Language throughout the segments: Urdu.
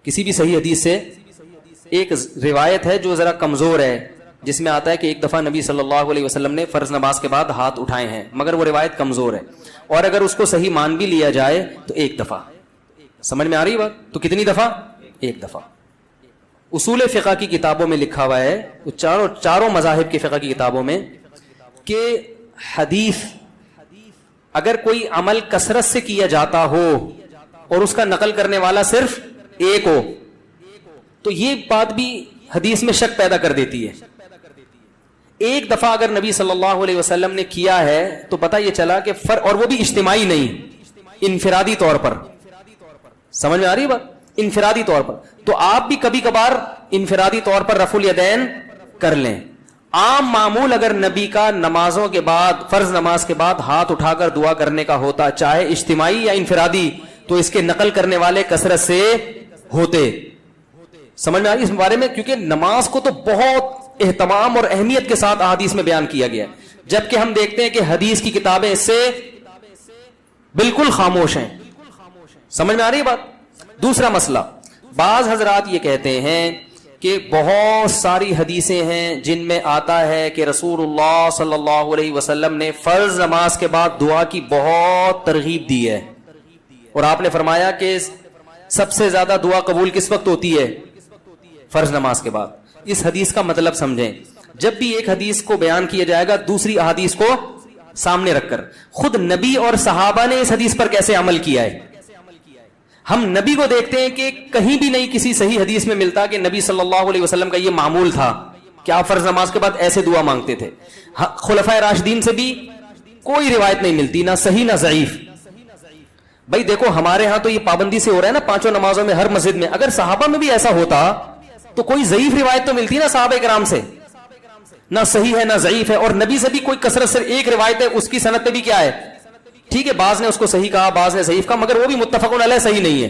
کسی بھی صحیح حدیث سے ایک روایت ہے جو ذرا کمزور ہے، جس میں آتا ہے کہ ایک دفعہ نبی صلی اللہ علیہ وسلم نے فرض نماز کے بعد ہاتھ اٹھائے ہیں، مگر وہ روایت کمزور ہے، اور اگر اس کو صحیح مان بھی لیا جائے تو ایک دفعہ. سمجھ میں آ رہی بات؟ تو کتنی دفعہ؟ ایک دفعہ. اصول فقہ کی کتابوں میں لکھا ہوا ہے، چاروں مذاہب کی فقہ کی کتابوں میں، کہ حدیث اگر کوئی عمل کثرت سے کیا جاتا ہو اور اس کا نقل کرنے والا صرف ایک ہو تو یہ بات بھی حدیث میں شک پیدا کر دیتی ہے. ایک دفعہ اگر نبی صلی اللہ علیہ وسلم نے کیا ہے تو پتہ یہ چلا کہ اور وہ بھی اجتماعی نہیں، انفرادی طور پر. سمجھ میں آ رہی ہے بات؟ انفرادی طور پر. تو آپ بھی کبھی کبھار انفرادی طور پر رفع الیدین کر لیں. عام معمول اگر نبی کا نمازوں کے بعد، فرض نماز کے بعد ہاتھ اٹھا کر دعا کرنے کا ہوتا، چاہے اجتماعی یا انفرادی، تو اس کے نقل کرنے والے کثرت سے ہوتے. سمجھ میں آ رہی اس بارے میں؟ کیونکہ نماز کو تو بہت اہتمام اور اہمیت کے ساتھ احادیث میں بیان کیا گیا ہے، جبکہ ہم دیکھتے ہیں کہ حدیث کی کتابیں اس سے بالکل خاموش ہیں. سمجھ میں آ رہی ہے بات؟ دوسرا مسئلہ، بعض حضرات یہ کہتے ہیں کہ بہت ساری حدیثیں ہیں جن میں آتا ہے کہ رسول اللہ صلی اللہ علیہ وسلم نے فرض نماز کے بعد دعا کی بہت ترغیب دی ہے، اور آپ نے فرمایا کہ سب سے زیادہ دعا قبول کس وقت ہوتی ہے؟ فرض نماز کے بعد. اس حدیث کا مطلب سمجھیں. جب بھی ایک حدیث کو بیان کیا جائے گا دوسری احادیث کو سامنے رکھ کر. خود نبی اور صحابہ نے اس حدیث پر کیسے عمل کیا ہے؟ ہم نبی کو دیکھتے ہیں کہ کہیں بھی نہیں کسی صحیح حدیث میں ملتا کہ نبی صلی اللہ علیہ وسلم کا یہ معمول تھا کہ آپ فرض نماز کے بعد ایسے دعا مانگتے تھے. خلفائے راشدین سے بھی کوئی روایت نہیں ملتی، نہ صحیح نہ ضعیف. بھائی دیکھو ہمارے ہاں تو یہ پابندی سے ہو رہا ہے نا پانچوں نمازوں میں ہر مسجد میں. اگر صحابہ میں بھی ایسا ہوتا تو کوئی ضعیف روایت تو ملتی نا صحابہ کرام سے، نہ صحیح ہے نہ ضعیف ہے. اور نبی سے بھی کوئی کثرت سے ایک روایت ہے، اس کی سند پہ بھی کیا ہے؟ ٹھیک ہے، بعض نے اس کو صحیح کہا، بعض نے ضعیف کہا، مگر وہ بھی متفق علیہ صحیح نہیں ہے.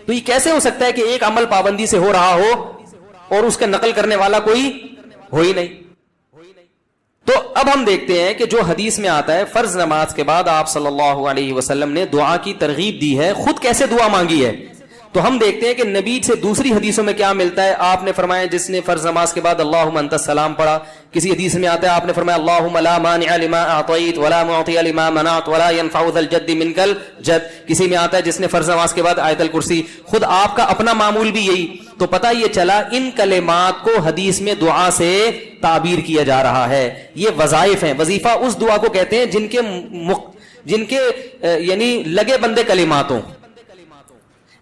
تو یہ کیسے ہو سکتا ہے کہ ایک عمل پابندی سے ہو رہا ہو اور اس کا نقل کرنے والا کوئی ہو ہی نہیں؟ تو اب ہم دیکھتے ہیں کہ جو حدیث میں آتا ہے فرض نماز کے بعد آپ صلی اللہ علیہ وسلم نے دعا کی ترغیب دی ہے، خود کیسے دعا مانگی ہے. تو ہم دیکھتے ہیں کہ نبی سے دوسری حدیثوں میں کیا ملتا ہے. آپ نے فرمایا جس نے فرض نماز کے بعد اللہم انت السلام پڑھا، کسی حدیث میں آتا ہے آپ نے فرمایا اللہم لا مانع لما اعطیت ولا معطی لما منعت ولا ينفع ذا الجد منک الجد. کسی میں آتا ہے جس نے فرض نماز کے بعد آیت الکرسی. خود آپ کا اپنا معمول بھی یہی. تو پتہ یہ چلا ان کلمات کو حدیث میں دعا سے تعبیر کیا جا رہا ہے. یہ وظائف ہیں. وظیفہ اس دعا کو کہتے ہیں جن کے یعنی لگے بندے کلمات ہوں،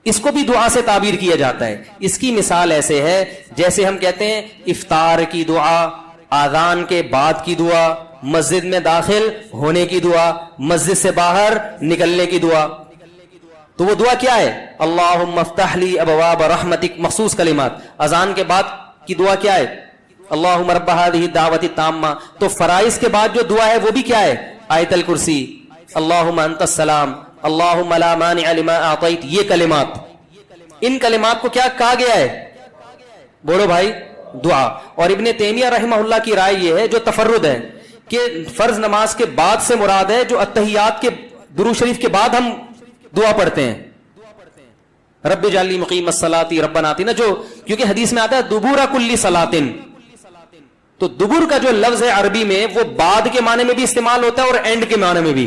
اس کو بھی دعا سے تعبیر کیا جاتا ہے. اس کی مثال ایسے ہے جیسے ہم کہتے ہیں افطار کی دعا، آذان کے بعد کی دعا، مسجد میں داخل ہونے کی دعا، مسجد سے باہر نکلنے کی دعا. تو وہ دعا کیا ہے؟ اللہم افتح لی ابواب رحمتک، مخصوص کلمات. اذان کے بعد کی دعا کیا ہے؟ اللہم رب ہذہ الدعوۃ التامہ. تو فرائض کے بعد جو دعا ہے وہ بھی کیا ہے؟ آیت الکرسی، اللہم انت السلام، اللہم لا مانع لما اعطیت. یہ کلمات، ان کلمات کو کیا کہا گیا ہے؟ بولو بھائی، دعا. اور ابن تیمیہ رحمہ اللہ کی رائے یہ ہے جو تفرد ہے کہ فرض نماز کے بعد سے مراد ہے جو اتحیات کے درود شریف کے بعد ہم دعا پڑھتے ہیں، رب اجعلنی مقیم الصلاۃ ربنا آتنا، جو کیونکہ حدیث میں آتا ہے دبور کل صلاۃ. تو دبر کا جو لفظ ہے عربی میں وہ بعد کے معنی میں بھی استعمال ہوتا ہے اور اینڈ کے معنی میں بھی.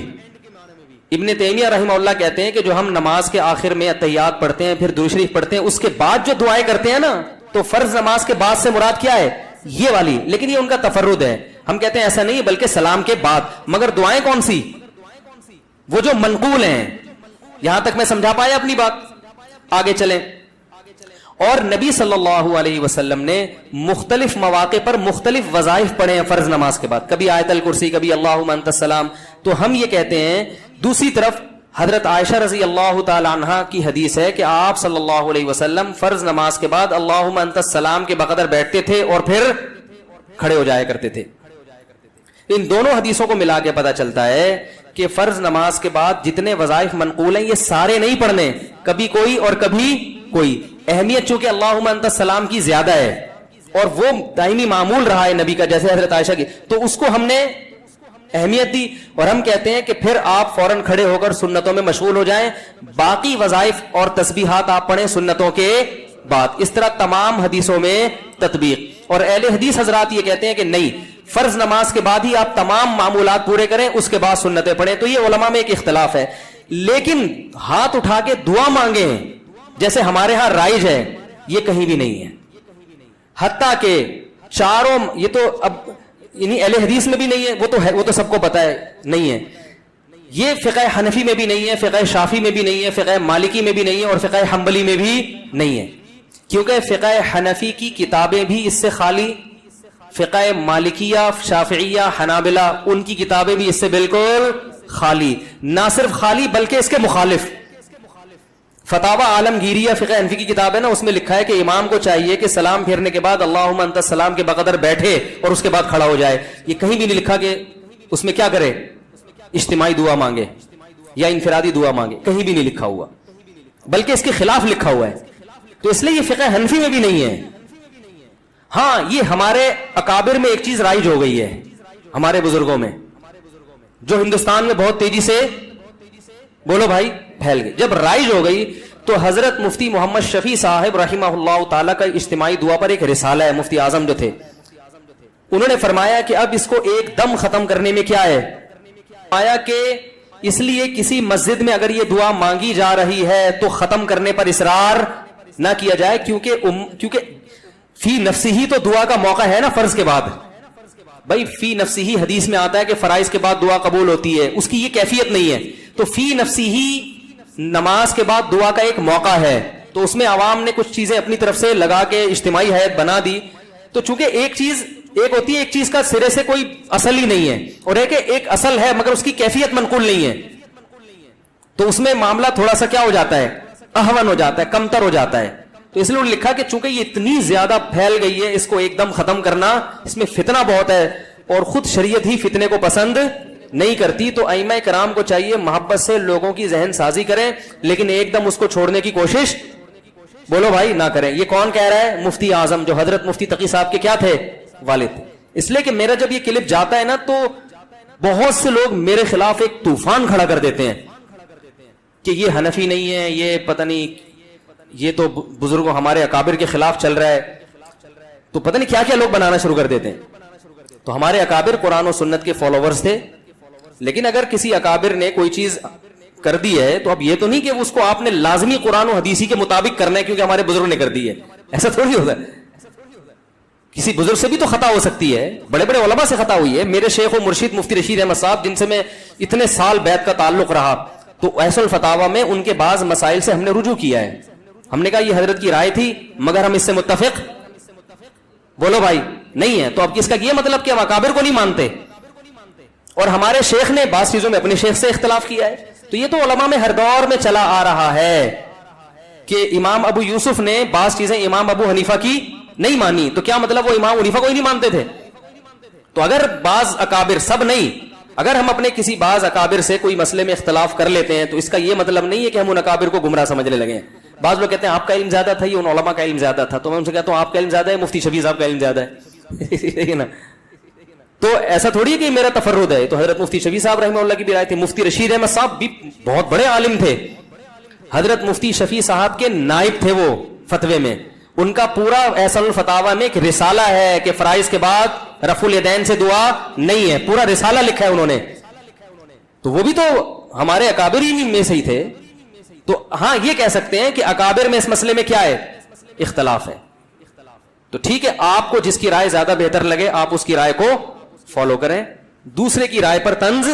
ابن تیمیہ رحمہ اللہ کہتے ہیں کہ جو ہم نماز کے آخر میں اتحیات پڑھتے ہیں، پھر درود شریف پڑھتے ہیں، اس کے بعد جو دعائیں کرتے ہیں نا، تو فرض نماز کے بعد سے مراد کیا ہے؟ یہ والی. لیکن یہ ان کا تفرد ہے. ہم کہتے ہیں ایسا نہیں بلکہ سلام کے بعد. مگر دعائیں کون سی؟ وہ جو منقول ہیں. یہاں تک میں سمجھا پایا اپنی بات؟ آگے چلیں. اور نبی صلی اللہ علیہ وسلم نے مختلف مواقع پر مختلف وظائف پڑھے ہیں فرض نماز کے بعد. کبھی آیت الکرسی، کبھی اللہم انت السلام. تو ہم یہ کہتے ہیں دوسری طرف حضرت عائشہ رضی اللہ تعالی عنہا کی حدیث ہے کہ آپ صلی اللہ علیہ وسلم فرض نماز کے بعد اللہم انت السلام کے بقدر بیٹھتے تھے اور پھر کھڑے ہو جایا کرتے تھے. ان دونوں حدیثوں کو ملا کے پتہ چلتا ہے کہ فرض نماز کے بعد جتنے وظائف منقول ہیں یہ سارے نہیں پڑھنے، کبھی کوئی اور کبھی کوئی. اہمیت چونکہ اللہم انت السلام کی زیادہ ہے اور وہ دائمی معمول رہا ہے نبی کا، جیسے حضرت عائشہ کی، تو اس کو ہم نے اہمیت دی. اور ہم کہتے ہیں کہ پھر آپ فوراً کھڑے ہو کر سنتوں میں مشغول ہو جائیں. باقی وظائف اور تسبیحات آپ پڑھیں سنتوں کے بعد. اس طرح تمام حدیثوں میں تطبیق. اور اہل حدیث حضرات یہ کہتے ہیں کہ نہیں, فرض نماز کے بعد ہی آپ تمام معمولات پورے کریں, اس کے بعد سنتیں پڑھیں. تو یہ علماء میں ایک اختلاف ہے. لیکن ہاتھ اٹھا کے دعا مانگیں جیسے ہمارے ہاں رائج ہے, یہ کہیں بھی نہیں ہے. حتیٰ کہ چاروں, یہ تو اب یعنی اہل حدیث میں بھی نہیں ہے, وہ تو سب کو پتا ہے نہیں ہے. یہ فقہ حنفی میں بھی نہیں ہے, فقہ شافی میں بھی نہیں ہے, فقہ مالکی میں بھی نہیں ہے, اور فقہ حنبلی میں بھی نہیں ہے. کیونکہ فقہ حنفی کی کتابیں بھی اس سے خالی, فقہ مالکیہ, شافعیہ, حنابلہ ان کی کتابیں بھی اس سے بالکل خالی. نہ صرف خالی بلکہ اس کے مخالف. فتاوی عالمگیریہ فقہ حنفی کی کتاب ہے نا, اس میں لکھا ہے کہ امام کو چاہیے کہ سلام پھیرنے کے بعد اللہم انت السلام کے بقدر بیٹھے اور اس کے بعد کھڑا ہو جائے. یہ کہیں بھی نہیں لکھا کہ اس میں کیا کرے, اجتماعی دعا مانگے یا انفرادی دعا مانگے, کہیں بھی نہیں لکھا ہوا, بلکہ اس کے خلاف لکھا ہوا ہے. تو اس لیے یہ فقہ حنفی میں بھی نہیں ہے. ہاں یہ ہمارے اکابر میں ایک چیز رائج ہو گئی ہے, ہمارے بزرگوں میں, جو ہندوستان میں بہت تیزی سے, بولو بھائی, پھیل گئی. جب رائج ہو گئی تو حضرت مفتی محمد شفیع صاحب رحمہ اللہ تعالیٰ کا اجتماعی دعا پر ایک رسالہ ہے, مفتی اعظم جو تھے, انہوں نے فرمایا کہ اب اس کو ایک دم ختم کرنے میں کیا ہے, آیا کہ اس لیے کسی مسجد میں اگر یہ دعا مانگی جا رہی ہے تو ختم کرنے پر اصرار نہ کیا جائے, کیونکہ فی نفسی ہی تو دعا کا موقع ہے نا فرض کے بعد. بھائی فی نفسی ہی حدیث میں آتا ہے کہ فرائض کے بعد دعا قبول ہوتی ہے, اس کی یہ کیفیت نہیں ہے. تو فی نفسی ہی نماز کے بعد دعا کا ایک موقع ہے, تو اس میں عوام نے کچھ چیزیں اپنی طرف سے لگا کے اجتماعی ہیئت بنا دی. تو چونکہ ایک ہوتی ہے, ایک چیز کا سرے سے کوئی اصل ہی نہیں ہے, اور ایک اصل ہے مگر اس کی کیفیت منقول نہیں ہے, تو اس میں معاملہ تھوڑا سا کیا ہو جاتا ہے, اہون ہو جاتا ہے, کمتر ہو جاتا ہے. تو اس لیے انہوں نے لکھا کہ چونکہ یہ اتنی زیادہ پھیل گئی ہے, اس کو ایک دم ختم کرنا, اس میں فتنہ بہت ہے, اور خود شریعت ہی فتنے کو پسند نہیں کرتی. تو ائمہ کرام کو چاہیے محبت سے لوگوں کی ذہن سازی کریں, لیکن ایک دم اس کو چھوڑنے کی کوشش, بولو بھائی, نہ کریں. یہ کون کہہ رہا ہے, مفتی اعظم, جو حضرت مفتی تقی صاحب کے کیا تھے, والد تھے. اس لیے کہ میرا جب یہ کلپ جاتا ہے نا تو بہت سے لوگ میرے خلاف ایک طوفان کھڑا کر دیتے ہیں کہ یہ حنفی نہیں ہے, یہ پتہ نہیں, یہ تو بزرگوں ہمارے اکابر کے خلاف چل رہا ہے, تو پتہ نہیں کیا کیا لوگ بنانا شروع کر دیتے ہیں. تو ہمارے اکابر قرآن و سنت کے فالوورز تھے, لیکن اگر کسی اکابر نے کوئی چیز کر دی ہے تو اب یہ تو نہیں کہ اس کو آپ نے لازمی قرآن و حدیثی کے مطابق کرنا ہے کیونکہ ہمارے بزرگ نے کر دی ہے. ایسا تھوڑی ہوتا ہے, کسی بزرگ سے بھی تو خطا ہو سکتی ہے, بڑے بڑے علماء سے خطا ہوئی ہے. میرے شیخ و مرشید مفتی رشید احمد صاحب, جن سے میں اتنے سال بیعت کا تعلق رہا, تو ایسا الفتاوی میں ان کے بعض مسائل سے ہم نے رجوع کیا ہے. ہم نے کہا یہ حضرت کی رائے تھی مگر ہم اس سے متفق, بولو بھائی, نہیں ہے. تو اب اس کا یہ مطلب کہ ہم اکابر کو نہیں مانتے, اور ہمارے شیخ نے بعض چیزوں میں اپنے شیخ سے اختلاف کیا ہے. تو یہ تو علماء میں ہر دور میں چلا آ رہا ہے کہ امام ابو یوسف نے بعض چیزیں امام ابو حنیفہ کی نہیں مانی, تو کیا مطلب وہ امام حنیفہ کو ہی نہیں مانتے تھے. تو اگر بعض اکابر, سب نہیں, اگر ہم اپنے کسی بعض اکابر سے کوئی مسئلے میں اختلاف کر لیتے ہیں تو اس کا یہ مطلب نہیں ہے کہ ہم ان اکابر کو گمراہ سمجھنے لگے ہیں. بعض لوگ کہتے ہیں آپ کا علم زیادہ تھا, یہ ان علماء کا علم زیادہ تھا, تو میں ان سے کہتا ہوں آپ کا علم زیادہ ہے, مفتی شفیع صاحب کا علم زیادہ ہے نا. تو ایسا تھوڑی ہے کہ میرا تفرد ہے. تو حضرت مفتی شفیع صاحب رحمہ اللہ کی بھی رائے تھی. مفتی رشید احمد صاحب بھی بہت بڑے عالم تھے, حضرت مفتی شفیع صاحب کے نائب تھے وہ فتوے میں. ان کا پورا احسن الفتاوی میں ایک رسالہ ہے کہ فرائض کے بعد رفع الیدین سے دعا نہیں ہے, پورا رسالہ لکھا ہے انہوں نے. تو وہ بھی تو ہمارے اکابر ہی میں سے ہی تھے. تو ہاں یہ کہہ سکتے ہیں کہ اکابر میں اس مسئلے میں کیا ہے, اختلاف ہے. تو ٹھیک ہے, آپ کو جس کی رائے زیادہ بہتر لگے آپ اس کی رائے کو فالو کریں, دوسرے کی رائے پر طنز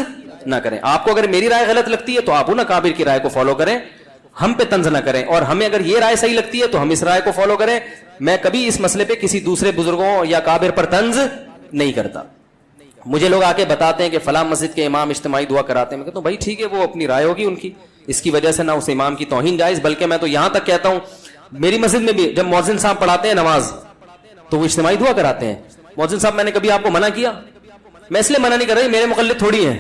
نہ کریں. آپ کو اگر میری رائے غلط لگتی ہے تو آپ ان اکابر کی رائے کو فالو کریں, ہم پہ طنز نہ کریں. اور ہمیں اگر یہ رائے صحیح لگتی ہے تو ہم اس رائے کو فالو کریں. میں کبھی اس مسئلے پہ کسی دوسرے بزرگوں یا اکابر پر طنز نہیں کرتا. مجھے لوگ آ کے بتاتے ہیں کہ فلاں مسجد کے امام اجتماعی دعا کراتے ہیں, میں کہتا ہوں بھائی ٹھیک ہے, وہ اپنی رائے ہوگی ان کی, اس کی وجہ سے نہ اس امام کی توہین جائز, بلکہ میں تو یہاں تک کہتا ہوں میری مسجد میں بھی جب مؤذن صاحب پڑھاتے ہیں نماز تو وہ اجتماعی دعا کراتے ہیں. مؤذن صاحب میں نے کبھی آپ کو منع کیا؟ میں اس لیے منع نہیں کر رہا, میرے مقلد تھوڑی ہیں.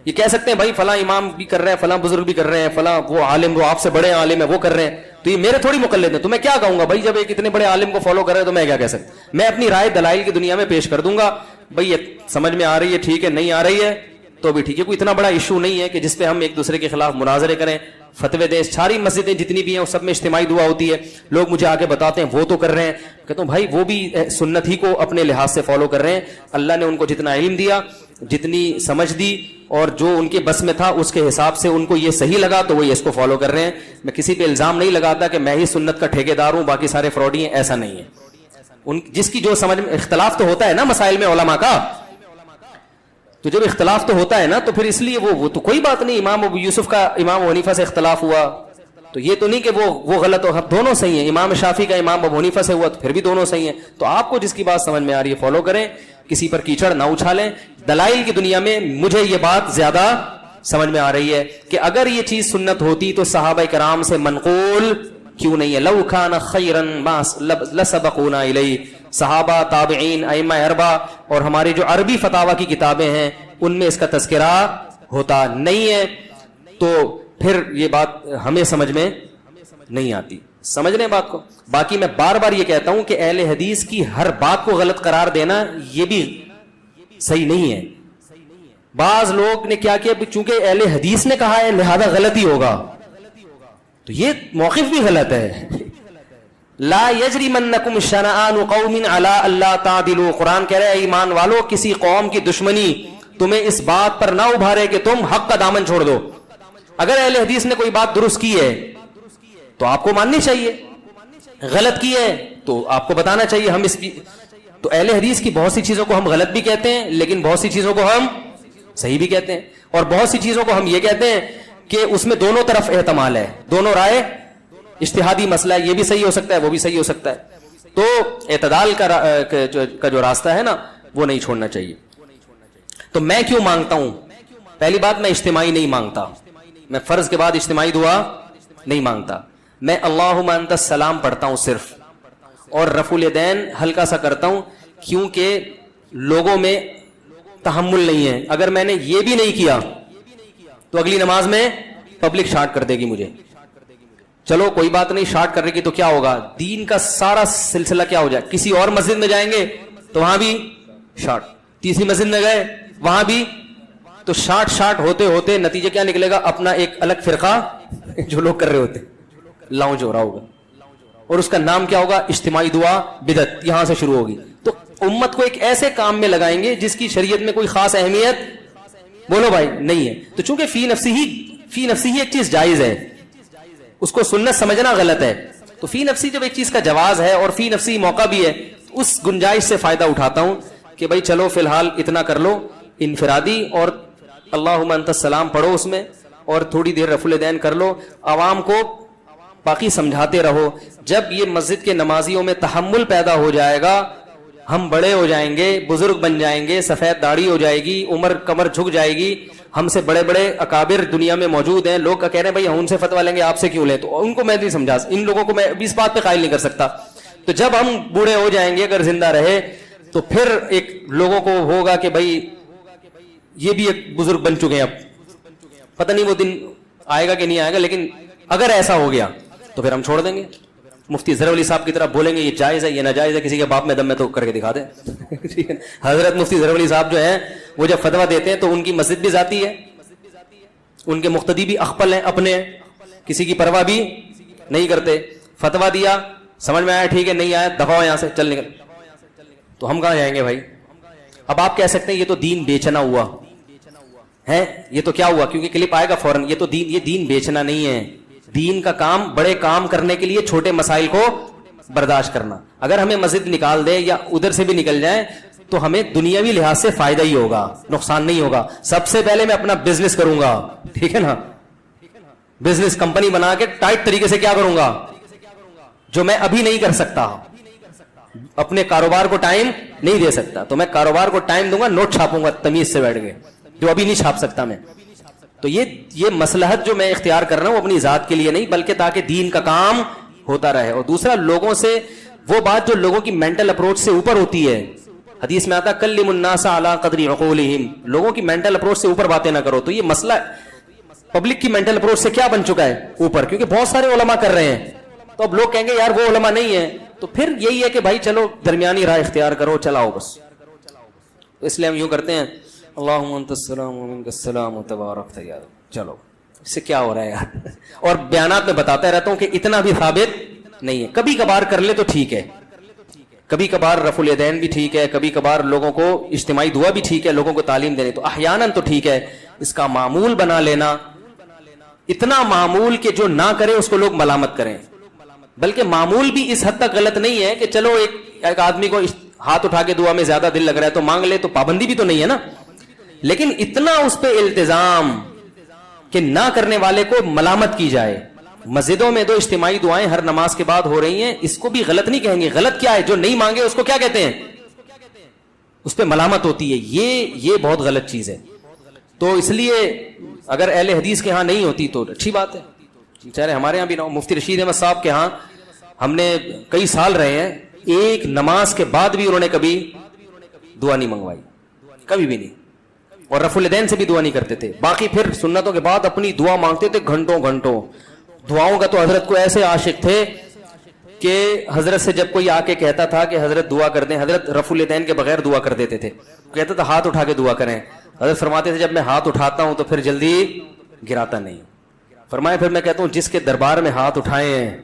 یہ کہہ سکتے ہیں بھائی فلاں امام بھی کر رہے ہیں, فلاں بزرگ بھی کر رہے ہیں, فلاں وہ عالم, وہ آپ سے بڑے عالم ہیں, وہ کر رہے ہیں, تو یہ میرے تھوڑی مقلد ہیں. تو میں کیا کہوں گا بھائی, جب ایک اتنے بڑے عالم کو فالو کر رہے ہیں تو میں کیا کہہ سکتا ہوں. میں اپنی رائے دلائل کی دنیا میں پیش کر دوں گا, بھائی یہ سمجھ میں آ رہی ہے ٹھیک ہے, نہیں آ رہی ہے تو بھی ٹھیک ہے, کوئی اتنا بڑا ایشو نہیں ہے کہ جس پہ ہم ایک دوسرے کے خلاف مناظرے کریں, فتوے دیں. ساری مسجدیں جتنی بھی ہیں سب میں اجتماعی دعا ہوتی ہے. لوگ مجھے آگے بتاتے ہیں وہ تو کر رہے ہیں, کہتا ہوں بھائی وہ بھی سنت ہی کو اپنے لحاظ سے فالو کر رہے ہیں. اللہ نے ان کو جتنا علم دیا, جتنی سمجھ دی, اور جو ان کے بس میں تھا اس کے حساب سے ان کو یہ صحیح لگا تو وہ اس کو فالو کر رہے ہیں. میں کسی پہ الزام نہیں لگاتا کہ میں ہی سنت کا ٹھیکیدار ہوں باقی سارے فراڈی ہیں, ایسا نہیں ہے. ان جس کی جو سمجھ میں اختلاف تو ہوتا ہے نا مسائل میں علماء کا, تو جب اختلاف تو ہوتا ہے نا تو پھر اس لیے وہ تو کوئی بات نہیں. امام ابو یوسف کا امام ابو حنیفہ سے اختلاف ہوا تو یہ تو نہیں کہ وہ غلط ہو, دونوں صحیح ہیں. امام شافعی کا امام ابو حنیفہ سے ہوا تو پھر بھی دونوں صحیح ہیں. تو آپ کو جس کی بات سمجھ میں آ رہی ہے فالو کریں, کسی پر کیچڑ نہ اچھالیں. دلائل کی دنیا میں مجھے یہ بات زیادہ سمجھ میں آ رہی ہے کہ اگر یہ چیز سنت ہوتی تو صحابہ کرام سے منقول کیوں نہیں ہے. لو کان خیرا لسبقونا الیہ. صحابہ, تابعین, ائمہ اربعہ اور ہماری جو عربی فتاوی کی کتابیں ہیں ان میں اس کا تذکرہ ہوتا نہیں ہے. تو پھر یہ بات ہمیں سمجھ میں نہیں آتی. سمجھ رہے ہیں بات کو. باقی میں بار بار یہ کہتا ہوں کہ اہل حدیث کی ہر بات کو غلط قرار دینا یہ بھی صحیح نہیں ہے. بعض لوگ نے کیا کیا, چونکہ اہل حدیث نے کہا ہے لہذا غلط ہی ہوگا, تو یہ موقف بھی غلط ہے. لا یجرمنکم شنآن قوم علی الا تعدلوا. قرآن کہہ رہا ہے ایمان والو کسی قوم کی دشمنی تمہیں اس بات پر نہ ابھارے کہ تم حق کا دامن چھوڑ دو. اگر اہل حدیث نے کوئی بات درست کی ہے تو آپ کو ماننی چاہیے, غلط کی ہے تو آپ کو بتانا چاہیے. ہم اس تو اہل حدیث کی بہت سی چیزوں کو ہم غلط بھی کہتے ہیں لیکن بہت سی چیزوں کو ہم صحیح بھی کہتے ہیں, اور بہت سی چیزوں کو ہم یہ کہتے ہیں کہ اس میں دونوں طرف احتمال ہے, دونوں رائے, اجتہادی مسئلہ ہے, یہ بھی صحیح ہو سکتا ہے وہ بھی صحیح ہو سکتا ہے. تو اعتدال کا جو راستہ ہے نا وہ نہیں چھوڑنا چاہیے. تو میں کیوں مانگتا ہوں؟ پہلی بات, میں اجتماعی نہیں مانگتا, میں فرض کے بعد اجتماعی دعا نہیں مانگتا. میں اللہم انت السلام پڑھتا ہوں صرف, اور رفع الیدین ہلکا سا کرتا ہوں کیونکہ لوگوں میں تحمل نہیں ہے. اگر میں نے یہ بھی نہیں کیا تو اگلی نماز میں پبلک شارٹ کر دے گی مجھے. چلو کوئی بات نہیں, شارٹ کر رہے گی تو کیا ہوگا, دین کا سارا سلسلہ کیا ہو جائے. کسی اور مسجد میں جائیں گے تو وہاں بھی شارٹ, تیسری مسجد میں گئے وہاں بھی, تو شارٹ ہوتے ہوتے نتیجہ کیا نکلے گا, اپنا ایک الگ فرقہ جو لوگ کر رہے ہوتے لاؤنج ہو رہا ہوگا, اور اس کا نام کیا ہوگا, اجتماعی دعا بدعت. یہاں سے شروع ہوگی. تو امت کو ایک ایسے کام میں لگائیں گے جس کی شریعت میں کوئی خاص اہمیت بولو بھائی نہیں ہے. تو چونکہ فی نفسی ہی ایک چیز جائز ہے, اس کو سنت سمجھنا غلط ہے. تو فی نفسی جب ایک چیز کا جواز ہے اور فی نفسی موقع بھی ہے, اس گنجائش سے فائدہ اٹھاتا ہوں کہ بھائی چلو فی الحال اتنا کر لو انفرادی, اور اللہم انت السلام پڑھو اس میں, اور تھوڑی دیر رفع الیدین کر لو. عوام کو باقی سمجھاتے رہو. جب یہ مسجد کے نمازیوں میں تحمل پیدا ہو جائے گا, ہم بڑے ہو جائیں گے, بزرگ بن جائیں گے, سفید داڑھی ہو جائے گی, عمر کمر جھک جائے گی, ہم سے بڑے بڑے اکابر دنیا میں موجود ہیں, لوگ کہہ رہے ہیں بھائی ہم ان سے فتویٰ لیں گے آپ سے کیوں لیں, تو ان کو میں نہیں سمجھا, ان لوگوں کو میں اس بات پہ قائل نہیں کر سکتا. تو جب ہم بوڑھے ہو جائیں گے اگر زندہ رہے تو پھر ایک لوگوں کو ہوگا کہ بھائی یہ بھی ایک بزرگ بن چکے ہیں, اب پتہ نہیں وہ دن آئے گا کہ نہیں آئے گا, لیکن اگر ایسا ہو گیا تو پھر ہم چھوڑ دیں گے. مفتی ظہر علی صاحب کی طرف بولیں گے یہ جائز ہے یہ ناجائز ہے, کسی کے باپ میں دم میں تو کر کے دکھا دیں. حضرت مفتی ظہر علی صاحب جو ہیں وہ جب فتویٰ دیتے ہیں تو ان کی مسجد بھی ذاتی ہے, ان کے مقتدی بھی اخپل ہیں اپنے, کسی کی پرواہ بھی نہیں کرتے. فتویٰ دیا, سمجھ میں آیا ٹھیک ہے, نہیں آیا دفعہ یہاں سے, چل نکل. تو ہم کہاں جائیں گے بھائی؟ اب آپ کہہ سکتے ہیں یہ تو دین بیچنا ہوا ہے, یہ تو کیا ہوا, کیونکہ کلپ آئے گا فوراً, یہ دین بیچنا نہیں ہے. دین کا کام بڑے کام کرنے کے لیے چھوٹے مسائل کو برداشت کرنا. اگر ہمیں مسجد نکال دے یا ادھر سے بھی نکل جائیں تو ہمیں دنیاوی لحاظ سے فائدہ ہی ہوگا, نقصان نہیں ہوگا. سب سے پہلے میں اپنا بزنس کروں گا, ٹھیک ہے نا, بزنس کمپنی بنا کے ٹائٹ طریقے سے کیا کروں گا جو میں ابھی نہیں کر سکتا. اپنے کاروبار کو ٹائم نہیں دے سکتا تو میں کاروبار کو ٹائم دوں گا, نوٹ چھاپوں گا تمیز سے بیٹھ کے, جو ابھی نہیں چھاپ سکتا میں. تو یہ مصلحت جو میں اختیار کر رہا ہوں اپنی ذات کے لیے نہیں بلکہ تاکہ دین کا کام ہوتا رہے. اور دوسرا, لوگوں سے وہ بات جو لوگوں کی مینٹل اپروچ سے اوپر ہوتی ہے, حدیث میں آتا کلم الناس علی قدر عقولہم, لوگوں کی مینٹل اپروچ سے اوپر باتیں نہ کرو. تو یہ مسئلہ پبلک کی مینٹل اپروچ سے کیا بن چکا ہے اوپر, کیونکہ بہت سارے علماء کر رہے ہیں. تو اب لوگ کہیں گے یار وہ علماء نہیں ہے, تو پھر یہی ہے کہ بھائی چلو درمیانی راہ اختیار کرو, چلاؤ بس. تو اس لیے ہم یوں کرتے ہیں, اللہم انت السلام و منک السلام تبارک یا رب. چلو اس سے کیا ہو رہا ہے یار. اور بیانات میں بتاتا رہتا ہوں کہ اتنا بھی ثابت نہیں ہے. کبھی کبھار کر لے تو ٹھیک ہے, کبھی کبھار رفع الیدین بھی ٹھیک ہے, کبھی کبھار لوگوں کو اجتماعی دعا بھی ٹھیک ہے, لوگوں کو تعلیم دینے تو احیاناً تو ٹھیک ہے. اس کا معمول بنا لینا, اتنا معمول کہ جو نہ کرے اس کو لوگ ملامت کریں. بلکہ معمول بھی اس حد تک غلط نہیں ہے کہ چلو ایک آدمی کو ہاتھ اٹھا کے دعا میں زیادہ دل لگ رہا ہے تو مانگ لے, تو پابندی بھی تو نہیں ہے نا. لیکن اتنا اس پہ التزام کہ نہ کرنے والے کو ملامت کی جائے. مسجدوں میں 2 اجتماعی دعائیں ہر نماز کے بعد ہو رہی ہیں, اس کو بھی غلط نہیں کہیں گے. غلط کیا ہے؟ جو نہیں مانگے اس کو کیا کہتے ہیں؟ اس پہ ملامت ہوتی ہے. یہ بہت غلط چیز ہے. تو اس لیے اگر اہل حدیث کے ہاں نہیں ہوتی تو اچھی بات ہے. چاہے ہمارے یہاں بھی نہ ہو. مفتی رشید احمد صاحب کے ہاں ہم نے کئی سال رہے ہیں, ایک نماز کے بعد بھی انہوں نے کبھی دعا نہیں منگوائی, کبھی بھی نہیں. اور رفع الیدین سے بھی دعا نہیں کرتے تھے. باقی پھر سنتوں کے بعد اپنی دعا مانگتے تھے گھنٹوں گھنٹوں. دعاؤں کا تو حضرت کو ایسے عاشق تھے کہ حضرت سے جب کوئی آ کے کہتا تھا کہ حضرت دعا کر دیں, حضرت رفع الیدین کے بغیر دعا کر دیتے تھے. کہتا تھا ہاتھ اٹھا کے دعا کریں. حضرت فرماتے تھے جب میں ہاتھ اٹھاتا ہوں تو پھر جلدی گراتا نہیں. فرمایا پھر میں کہتا ہوں جس کے دربار میں ہاتھ اٹھائے ہیں